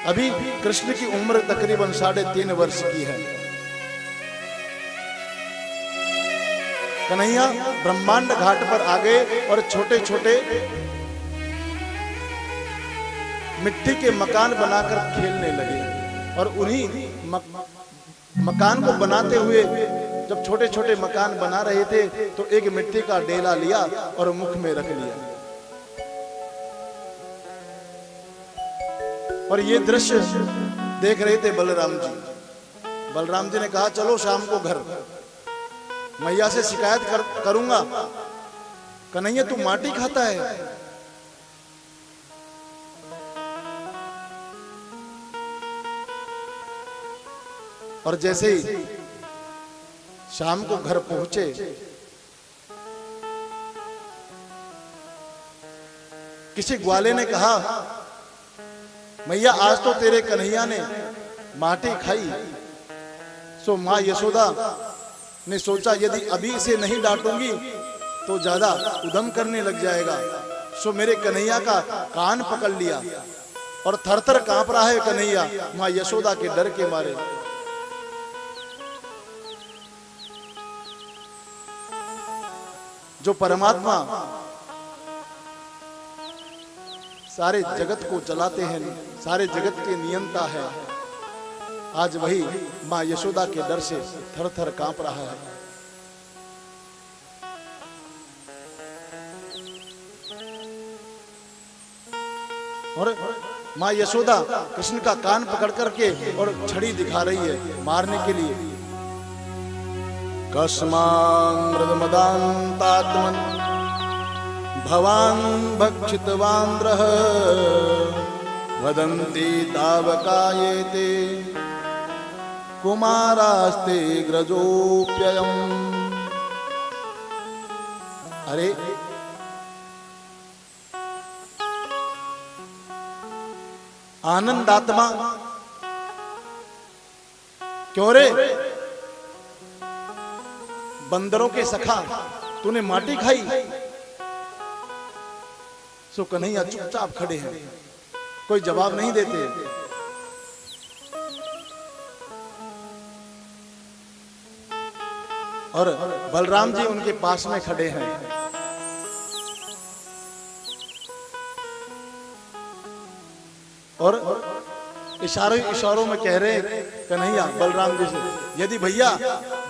अभी कृष्ण की उम्र तकरीबन 3.5 वर्ष की है। कन्हैया ब्रह्मांड घाट पर आ गए और छोटे छोटे मिट्टी के मकान बनाकर खेलने लगे। और उन्हीं मकान को बनाते हुए जब छोटे छोटे मकान बना रहे थे तो एक मिट्टी का डेला लिया और मुख में रख लिया। और ये दृश्य देख रहे थे बलराम जी। बलराम जी ने कहा चलो शाम को घर, मैया से शिकायत करूंगा। कन्हैया तू माटी खाता है। और जैसे ही शाम को घर पहुंचे किसी ग्वाले ने कहा मैया आज तो तेरे कन्हैया ने माटी खाई। सो मां यशोदा ने सोचा यदि अभी इसे नहीं डांटूंगी तो ज्यादा उद्यम करने लग जाएगा। सो मेरे कन्हैया का कान पकड़ लिया और थरथर कांप रहा है कन्हैया मां यशोदा के डर के मारे। जो परमात्मा सारे जगत को चलाते हैं, सारे जगत के नियंता है, आज वही मां यशोदा के डर से थर थर कांप रहा है। और मां यशोदा कृष्ण का कान पकड़ करके और छड़ी दिखा रही है मारने के लिए। कस्मामृतमदान्तात्मन् भवान् भक्षितवान्द्रः वदन्ति तावकायेते कुमारास्ते ग्रजोप्ययम्। अरे आनंदात्मा क्यों रे, बंदरों के सखा तूने माटी खाई। सो कन्हैया चुपचाप खड़े हैं, कोई जवाब नहीं देते। और बलराम जी उनके पास में खड़े हैं। और इशारों में कह रहे कन्हैया बलराम जी से, यदि भैया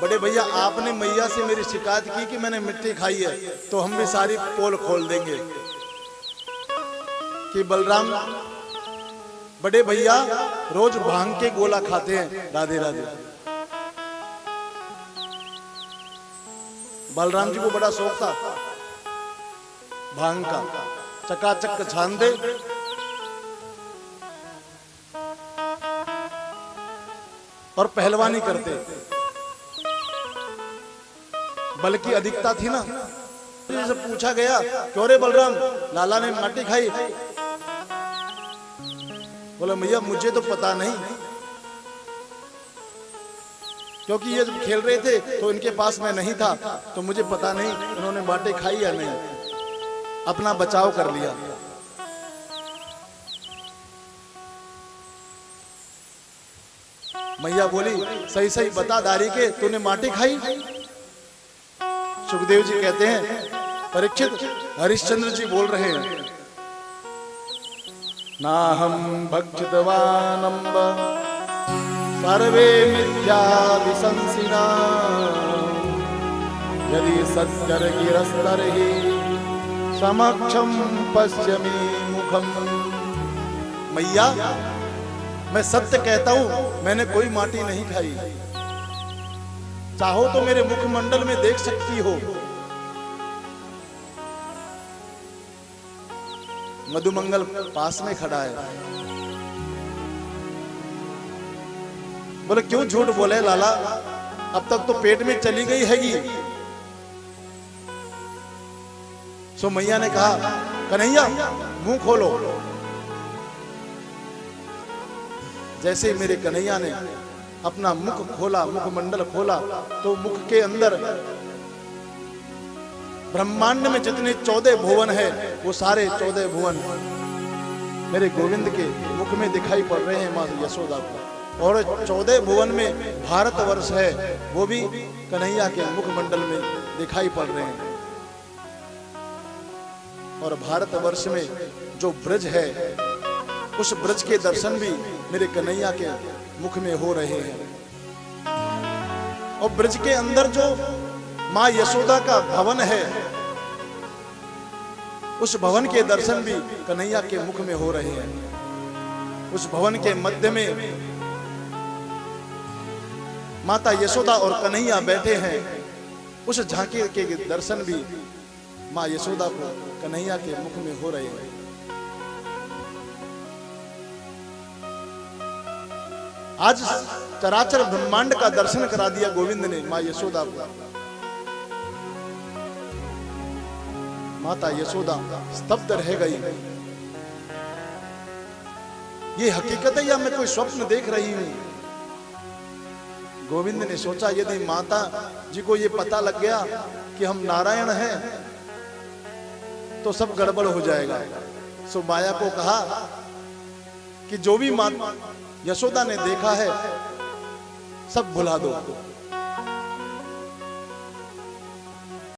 बड़े भैया आपने मैया से मेरी शिकायत की कि मैंने मिट्टी खाई है तो हम भी सारी पोल खोल देंगे कि बलराम बड़े भैया रोज भांग के गोला खाते हैं। राधे राधे। बलराम जी को बड़ा शौक था भांग का, चकाचक छान दे और पहलवानी करते। बल्कि अधिकता थी ना। से पूछा गया क्यों रे बलराम लाला ने माटी खाई। बोला भैया मुझे तो पता नहीं, क्योंकि ये जब खेल रहे थे तो इनके पास मैं नहीं था तो मुझे पता नहीं उन्होंने माटी खाई या नहीं। अपना बचाव कर लिया। मैया बोली सही सही बता दारी के तूने माटी खाई। सुखदेव जी कहते हैं परीक्षित हरिश्चंद्र जी बोल रहे हैं नाहं भक्षितवानंब सर्वे मिथ्या विशंसिना यदि सत्कर्गिरस्तर्हि समक्षम पश्यमि मुखम। मैया मैं सत्य कहता हूं, मैंने कोई माटी नहीं खाई। चाहो तो मेरे मुखमंडल में देख सकती हो। मधुमंगल पास में खड़ा है। बोले क्यों झूठ बोले लाला, अब तक तो पेट में चली गई हैगी। सो मैया ने कहा कन्हैया मुंह खोलो। जैसे मेरे कन्हैया ने अपना मुख खोला, मुखमंडल खोला, तो मुख के अंदर ब्रह्मांड में जितने 14 भुवन है वो सारे 14 भुवन मेरे गोविंद के मुख में दिखाई पड़ रहे हैं माँ यशोदा को। और 14 भुवन में भारतवर्ष है, वो भी कन्हैया के मुखमंडल में दिखाई पड़ रहे हैं। और भारतवर्ष में जो ब्रज है, उस ब्रज के दर्शन भी मेरे कन्हैया के मुख में हो रहे हैं। और ब्रज के अंदर जो माँ यशोदा का भवन है, उस भवन के दर्शन भी कन्हैया के मुख में हो रहे हैं। उस भवन के मध्य में माता यशोदा और कन्हैया बैठे हैं। उस झांकी के दर्शन भी माँ यशोदा को कन्हैया के मुख में हो रहे हैं। आज चराचर ब्रह्मांड का दर्शन करा दिया गोविंद ने माँ यशोदा को। माता यशोदा स्तब्ध रह गई। ये हकीकत है या मैं कोई स्वप्न देख रही हूं? गोविंद ने सोचा यदि माता जी को ये पता लग गया कि हम नारायण हैं तो सब गड़बड़ हो जाएगा। सो माया को कहा कि जो भी माँ यशोदा ने देखा है सब भुला दो।